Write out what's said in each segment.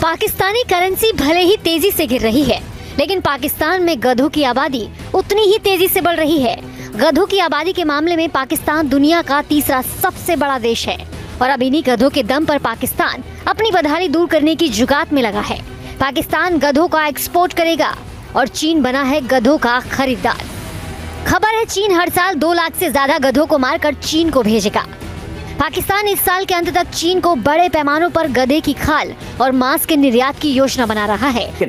Pakistani currency भले ही तेजी से गिर रही है, लेकिन पाकिस्तान में गधों की आबादी उतनी ही तेजी से बढ़ रही है। गधों की आबादी के मामले में पाकिस्तान दुनिया का तीसरा सबसे बड़ा देश है और अब इन्हीं गधों के दम पर पाकिस्तान अपनी बदहाली दूर करने की जुगात में लगा है। पाकिस्तान गधों का एक्सपोर्ट करेगा और चीन बना है गधों का खरीदार। खबर है चीन हर साल 2 लाख से ज्यादा गधों को मारकर चीन को भेजेगा। पाकिस्तान इस साल के अंत तक चीन को बड़े पैमानों पर गधे की खाल और मांस के निर्यात की योजना बना रहा है।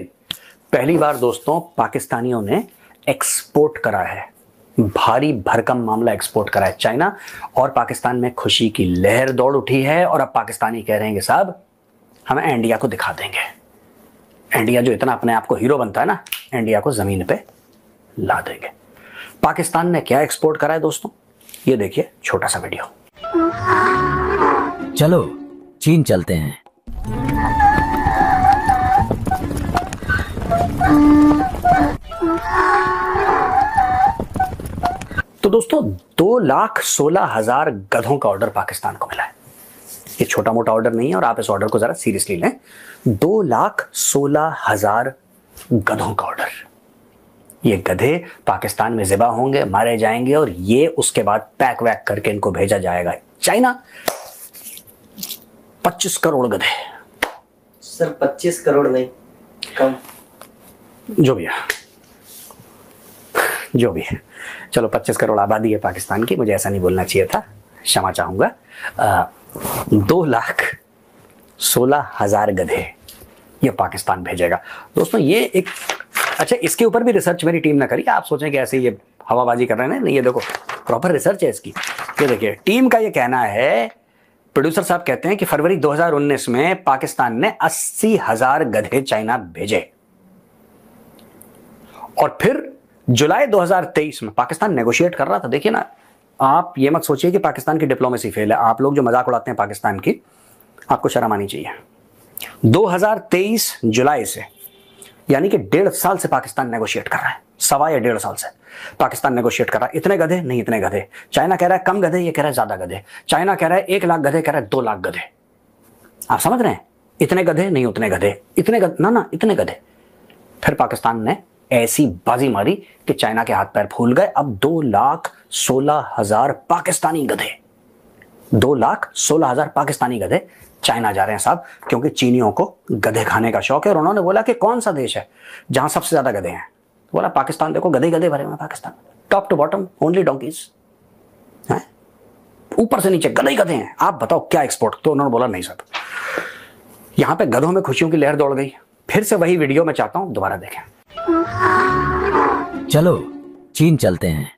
पहली बार दोस्तों पाकिस्तानियों ने एक्सपोर्ट करा है, भारी भरकम मामला एक्सपोर्ट करा है चाइना, और पाकिस्तान में खुशी की लहर दौड़ उठी है। और अब पाकिस्तानी कह रहे हैं कि साहब हम इंडिया को दिखा देंगे। इंडिया जो इतना अपने आप को हीरो बनता है ना, इंडिया को जमीन पे ला देंगे। पाकिस्तान ने क्या एक्सपोर्ट करा है दोस्तों, ये देखिए छोटा सा वीडियो। चलो चीन चलते हैं। तो दोस्तों 2,16,000 गधों का ऑर्डर पाकिस्तान को मिला है। ये छोटा मोटा ऑर्डर नहीं है और आप इस ऑर्डर को जरा सीरियसली लें। 2,16,000 गधों का ऑर्डर। ये गधे पाकिस्तान में ज़िबा होंगे, मारे जाएंगे और ये उसके बाद पैक वैक करके इनको भेजा जाएगा चाइना। 25 करोड़ गधे। सर 25 करोड़ नहीं, कम। जो भी है, चलो 25 करोड़ आबादी है पाकिस्तान की, मुझे ऐसा नहीं बोलना चाहिए था, क्षमा चाहूंगा। 2,16,000 गधे ये पाकिस्तान भेजेगा दोस्तों। ये एक अच्छा, इसके ऊपर भी रिसर्च मेरी टीम ने करी। आप सोचें कि ऐसे ये हवाबाजी कर रहे हैं, नहीं, ये देखो प्रॉपर रिसर्च है इसकी। ये देखिए टीम का ये कहना है, प्रोड्यूसर साहब कहते हैं कि फरवरी 2019 में पाकिस्तान ने 80,000 गधे चाइना भेजे और फिर जुलाई 2023 में पाकिस्तान नेगोशिएट कर रहा था। देखिए ना, आप ये मत सोचिए कि पाकिस्तान की डिप्लोमेसी फेल है। आप लोग जो मजाक उड़ाते हैं पाकिस्तान की, आपको शर्म आनी चाहिए। 2023 जुलाई से, यानी कि 1.5 साल से पाकिस्तान नेगोशिएट कर रहा है, 1.25 साल से पाकिस्तान नेगोशिएट कर रहा है। इतने गधे नहीं, इतने गधे। चाइना कह रहा है कम गधे, ये कह रहा है ज्यादा गधे। चाइना कह रहा है 1 लाख गधे, कह रहा है 2 लाख गधे। आप समझ रहे हैं, इतने गधे नहीं उतने गधे, इतने गधे ना इतने गधे। फिर पाकिस्तान ने ऐसी बाजी मारी कि चाइना के हाथ पैर फूल गए। अब 2,16,000 पाकिस्तानी गधे, 2,16,000 पाकिस्तानी गधे चाइना जा रहे हैं साहब, क्योंकि चीनियों को गधे खाने का शौक है। और उन्होंने बोला कि कौन सा देश है जहां सबसे ज्यादा गधे हैं, बोला पाकिस्तान। देखो गधे गधे भरे हुए Pakistan, top to bottom only donkeys हैं, ऊपर से नीचे गधे गधे हैं। आप बताओ क्या एक्सपोर्ट। तो उन्होंने बोला नहीं साहब, यहां पे गधों में खुशियों की लहर दौड़ गई। फिर से वही वीडियो मैं चाहता हूं दोबारा देखें। चलो चीन चलते हैं।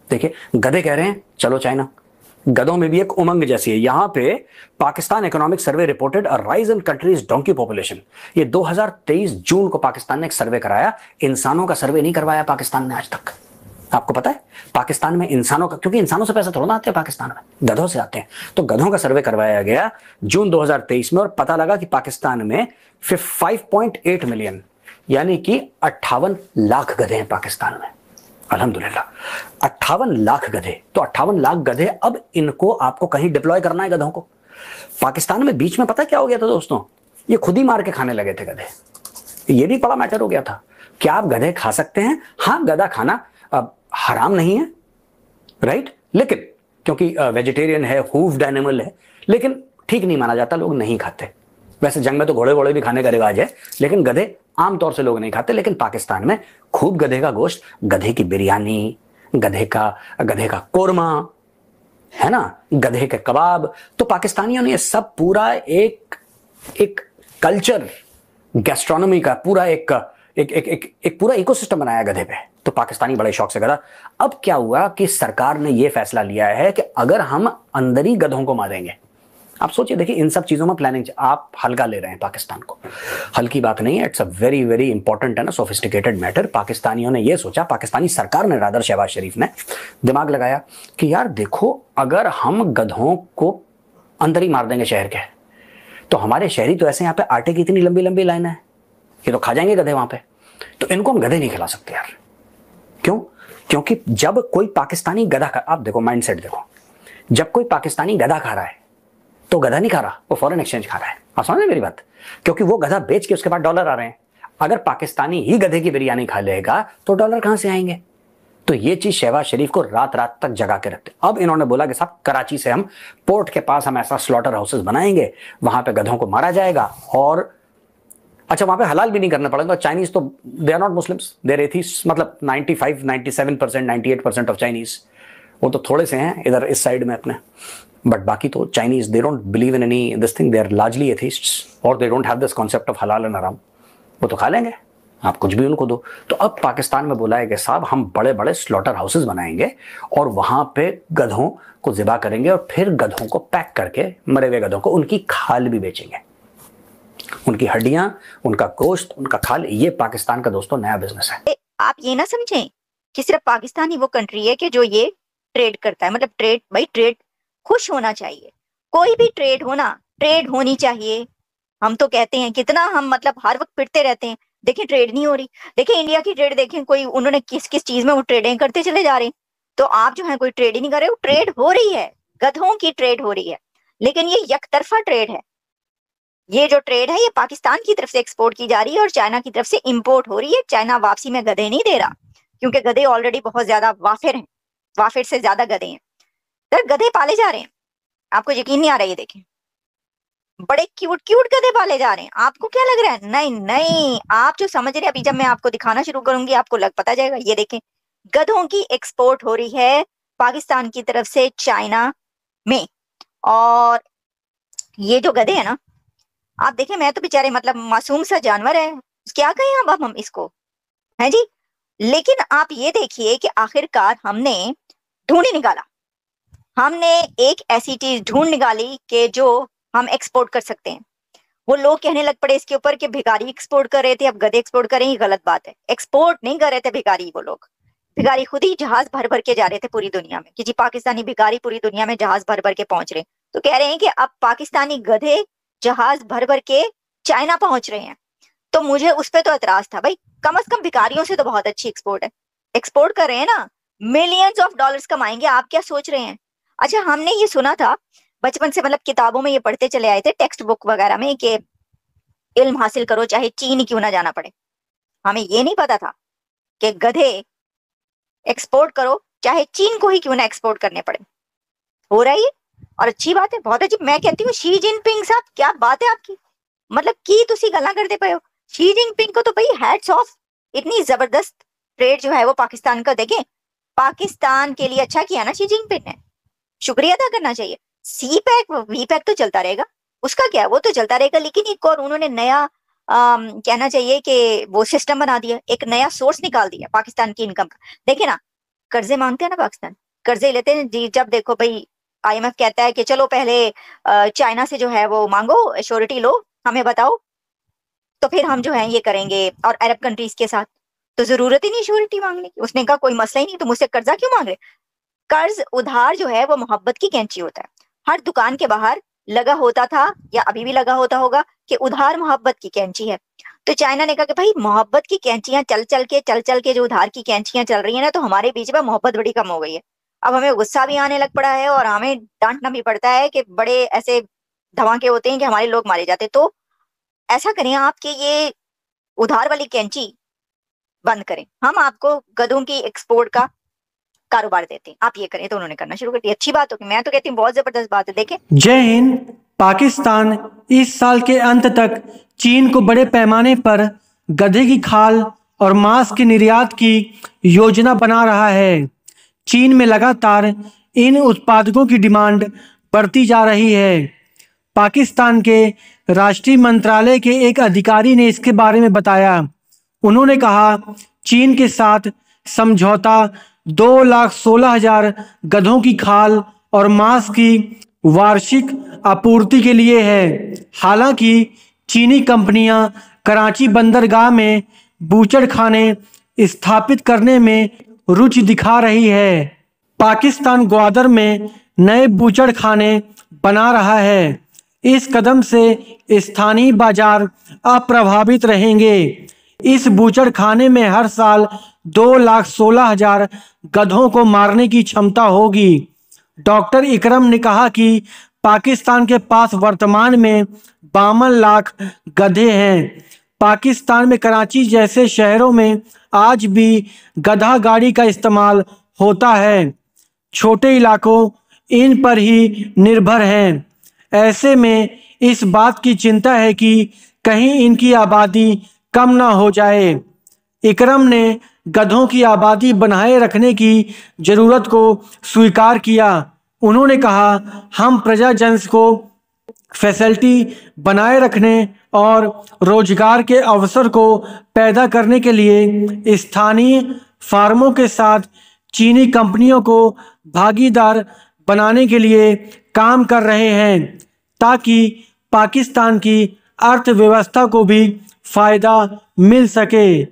देखिए गधे कह रहे हैं चलो चाइना। गधों में भी एक उमंग जैसी है। यहां पे Pakistan economic survey reported a rise in countries donkey population. ये 2023 जून को पाकिस्तान ने एक सर्वे कराया। इंसानों का सर्वे नहीं करवाया पाकिस्तान ने आज तक। आपको पता है पाकिस्तान में इंसानों का, क्योंकि इंसानों से पैसा थोड़ा ना आते हैं पाकिस्तान में, गधों से आते हैं। तो गधों का सर्वे करवाया गया जून 2023 में और पता लगा कि पाकिस्तान में 5.8 मिलियन, यानी कि 58 लाख गधे हैं पाकिस्तान में। अल्हम्दुलिल्लाह 58 लाख गधे। तो 58 लाख गधे, अब इनको आपको कहीं डिप्लॉय करना है गधों को। पाकिस्तान में बीच में पता क्या हो गया था दोस्तों, ये खुद ही मार के खाने लगे थे गधे। ये भी बड़ा मैटर हो गया था। क्या आप गधे खा सकते हैं? हाँ, गधा खाना अब हराम नहीं है, राइट, लेकिन क्योंकि वेजिटेरियन है, हूफ्ड एनिमल है, लेकिन ठीक नहीं माना जाता, लोग नहीं खाते। वैसे जंग में तो घोड़े वोड़े भी खाने का रिवाज है, लेकिन गधे आमतौर से लोग नहीं खाते। लेकिन पाकिस्तान में खूब गधे का गोश्त, गधे की बिरयानी, गधे का कोरमा, है ना, गधे के कबाब। तो पाकिस्तानियों ने ये सब पूरा एक कल्चर, गैस्ट्रोनॉमी का पूरा एक पूरा इकोसिस्टम बनाया गधे पे। तो पाकिस्तानी बड़े शौक से गधा। अब क्या हुआ कि सरकार ने यह फैसला लिया है कि अगर हम अंदर ही गधों को मारेंगे, आप सोचिए, देखिए इन सब चीजों में प्लानिंग, आप हल्का ले रहे हैं पाकिस्तान को, हल्की बात नहीं है। It's a very very important and sophisticated matter. पाकिस्तानियों ने यह सोचा, पाकिस्तानी सरकार ने, रादर शहबाज शरीफ ने दिमाग लगाया कि यार देखो, अगर हम गधों को अंदर ही मार देंगे शहर के, तो हमारे शहरी तो ऐसे यहाँ पे आटे की इतनी लंबी लंबी लाइन है, ये तो खा जाएंगे गधे वहां पे। तो इनको हम गधे नहीं खिला सकते यार। क्यों? क्योंकि जब कोई पाकिस्तानी गधा खा, आप देखो माइंडसेट देखो, जब कोई पाकिस्तानी गधा खा रहा है तो गधा नहीं खा रहा, वो फॉरेन एक्सचेंज खा रहा है। आप समझ रहे मेरी बात? क्योंकि वो गधा बेच के उसके बाद डॉलर आ रहे हैं। अगर पाकिस्तानी ही गधे की बिरयानी खा लेगा तो डॉलर कहां से आएंगे? तो ये चीज शहबाज शरीफ को रात रात तक जगा के रखते। अब इन्होंने बोला कि साहब कराची से हम पोर्ट के पास हम ऐसा स्लॉटर हाउसेस बनाएंगे, वहां पे गधों को मारा जाएगा, और अच्छा वहां पे हलाल भी नहीं करना पड़ेगा। चाइनीज तो they are not Muslims, they are atheist, मतलब 95, 97%, 98% ऑफ चाइनीज, वो तो थोड़े से हैं इधर इस साइड में अपने, बट बाकी तो Chinese they don't believe in any this thing, they are largely atheists, और they don't have this concept of हलाल एंड हराम। वो तो खा लेंगे, आप कुछ भी उनको दो। तो अब पाकिस्तान में बोला है कि साहब हम बड़े बड़े स्लॉटर हाउसेस बनाएंगे और वहां पे गधों को ज़िबा करेंगे और फिर गधों को पैक करके, मरे हुए गधों को, उनकी खाल भी बेचेंगे, उनकी हड्डियां, उनका गोश्त, उनका खाल। ये पाकिस्तान का दोस्तों नया बिजनेस है। आप ये ना समझें कि सिर्फ पाकिस्तान ही वो कंट्री है कि जो ये ट्रेड करता है। मतलब ट्रेड, भाई ट्रेड खुश होना चाहिए, कोई भी ट्रेड होना, ट्रेड होनी चाहिए। हम तो कहते हैं कितना, हम मतलब हर वक्त पिटते रहते हैं, देखिए ट्रेड नहीं हो रही, देखिए इंडिया की ट्रेड देखें, कोई उन्होंने किस किस चीज में वो ट्रेडिंग करते चले जा रहे हैं। तो आप जो है कोई ट्रेड ही नहीं कर रहे हो, ट्रेड हो रही है, गधों की ट्रेड हो रही है, लेकिन ये यकतरफा ट्रेड है। ये जो ट्रेड है ये पाकिस्तान की तरफ से एक्सपोर्ट की जा रही है और चाइना की तरफ से इंपोर्ट हो रही है। चाइना वापसी में गधे नहीं दे रहा, क्योंकि गधे ऑलरेडी बहुत ज्यादा वाफिर हैं, वाफिर से ज्यादा गधे हैं, तो गधे पाले जा रहे हैं। आपको यकीन नहीं आ रहा, ये देखें बड़े क्यूट क्यूट गधे पाले जा रहे हैं। आपको क्या लग रहा है? नहीं नहीं, आप जो समझ रहे हैं, अभी जब मैं आपको दिखाना शुरू करूंगी आपको पता जाएगा। ये देखें, गधों की एक्सपोर्ट हो रही है पाकिस्तान की तरफ से चाइना में। और ये जो गधे हैं ना, आप देखें, मैं तो बेचारे मतलब मासूम सा जानवर है, क्या कहें अब हम इसको, है जी। लेकिन आप ये देखिए कि आखिरकार हमने ढूंढ निकाला, हमने एक ऐसी चीज ढूंढ निकाली कि जो हम एक्सपोर्ट कर सकते हैं। वो लोग कहने लग पड़े इसके ऊपर कि भिखारी एक्सपोर्ट कर रहे थे, अब गधे एक्सपोर्ट करें, ये गलत बात है। एक्सपोर्ट नहीं कर रहे थे भिखारी, वो लोग भिखारी खुद ही जहाज भर भर के जा रहे थे पूरी दुनिया में, कि जी पाकिस्तानी भिखारी पूरी दुनिया में जहाज भर भर के पहुंच रहे हैं। तो कह रहे हैं कि अब पाकिस्तानी गधे जहाज भर भर के चाइना पहुंच रहे हैं। तो मुझे उस पर तो एतराज था, भाई कम से कम भिखारियों से तो बहुत अच्छी एक्सपोर्ट है, एक्सपोर्ट कर रहे हैं ना, मिलियंस ऑफ डॉलर्स कमाएंगे। आप क्या सोच रहे हैं? अच्छा, हमने ये सुना था बचपन से, मतलब किताबों में ये पढ़ते चले आए थे, टेक्स्ट बुक वगैरह में, कि इल्म हासिल करो चाहे चीन ही क्यों ना जाना पड़े। हमें ये नहीं पता था कि गधे एक्सपोर्ट करो चाहे चीन को ही क्यों ना एक्सपोर्ट करने पड़े। हो रहा है ये, और अच्छी बात है, बहुत अच्छी। मैं कहती हूँ शी जिनपिंग साहब, क्या बात है आपकी, मतलब की तुसी गल्ला करते पे हो। शी जिनपिंग को तो भाई हैट्स ऑफ, इतनी जबरदस्त ट्रेड जो है वो पाकिस्तान का, देखें पाकिस्तान के लिए अच्छा किया ना शी जिनपिंग ने, शुक्रिया अदा करना चाहिए। सी पैक वी पैक तो चलता रहेगा, उसका क्या है, वो तो चलता रहेगा, लेकिन एक और उन्होंने नया कहना चाहिए कि वो सिस्टम बना दिया, एक नया सोर्स निकाल दिया पाकिस्तान की इनकम का। देखिए ना, कर्जे मांगते हैं ना पाकिस्तान, कर्जे लेते हैं जी। जब देखो भाई IMF कहता है कि चलो पहले चाइना से जो है वो मांगो, एश्योरिटी लो, हमें बताओ, तो फिर हम जो है ये करेंगे, और अरब कंट्रीज के साथ तो जरूरत ही नहीं एश्योरिटी मांगने की। उसने कहा कोई मसला ही नहीं, तो मुझसे कर्जा क्यों मांग रहे। कर्ज उधार जो है वो मोहब्बत की कैंची होता है। हर दुकान के बाहर लगा होता था, या अभी भी लगा होता होगा, कि उधार मोहब्बत की कैंची है। तो चाइना ने कहा कि भाई मोहब्बत की कैंचियां चल चल के जो उधार की कैंचियां चल रही है ना, तो हमारे बीच में मोहब्बत बड़ी कम हो गई है। अब हमें गुस्सा भी आने लग पड़ा है और हमें डांटना भी पड़ता है कि बड़े ऐसे धमाके होते हैं कि हमारे लोग मारे जाते। तो ऐसा करें आप कि ये उधार वाली कैंची बंद करें, हम आपको गधों की एक्सपोर्ट का कारोबार देते हैं, आप ये करें। तो उन्होंने करना शुरू कर दिया, अच्छी बात होगी, मैं तो कहती हूँ बहुत जबरदस्त बात है। देखें, जय हिंद। पाकिस्तान इस साल के अंत तक चीन को बड़े पैमाने पर गधे की खाल और मांस के निर्यात की योजना बना रहा है। चीन में लगातार इन उत्पादकों की डिमांड बढ़ती जा रही है। पाकिस्तान के राष्ट्रीय मंत्रालय के एक अधिकारी ने इसके बारे में बताया। उन्होंने कहा, चीन के साथ समझौता 2,16,000 गधों की खाल और मांस की वार्षिक आपूर्ति के लिए है। हालांकि चीनी कंपनियां कराची बंदरगाह में बूचड़खाने स्थापित करने में रुचि दिखा रही है। पाकिस्तान ग्वादर में नए बूचड़खाने बना रहा है। इस कदम से स्थानीय बाजार अप्रभावित रहेंगे। इस बूचड़खाने में हर साल 2,16,000 गधों को मारने की क्षमता होगी। डॉक्टर इकरम ने कहा कि पाकिस्तान के पास वर्तमान में 52 लाख गधे हैं। पाकिस्तान में कराची जैसे शहरों में आज भी गधा गाड़ी का इस्तेमाल होता है। छोटे इलाकों इन पर ही निर्भर हैं। ऐसे में इस बात की चिंता है कि कहीं इनकी आबादी कम ना हो जाए। इकरम ने गधों की आबादी बनाए रखने की ज़रूरत को स्वीकार किया। उन्होंने कहा, हम प्रजाजन को फैसिलिटी बनाए रखने और रोजगार के अवसर को पैदा करने के लिए स्थानीय फार्मों के साथ चीनी कंपनियों को भागीदार बनाने के लिए काम कर रहे हैं, ताकि पाकिस्तान की अर्थव्यवस्था को भी फायदा मिल सके।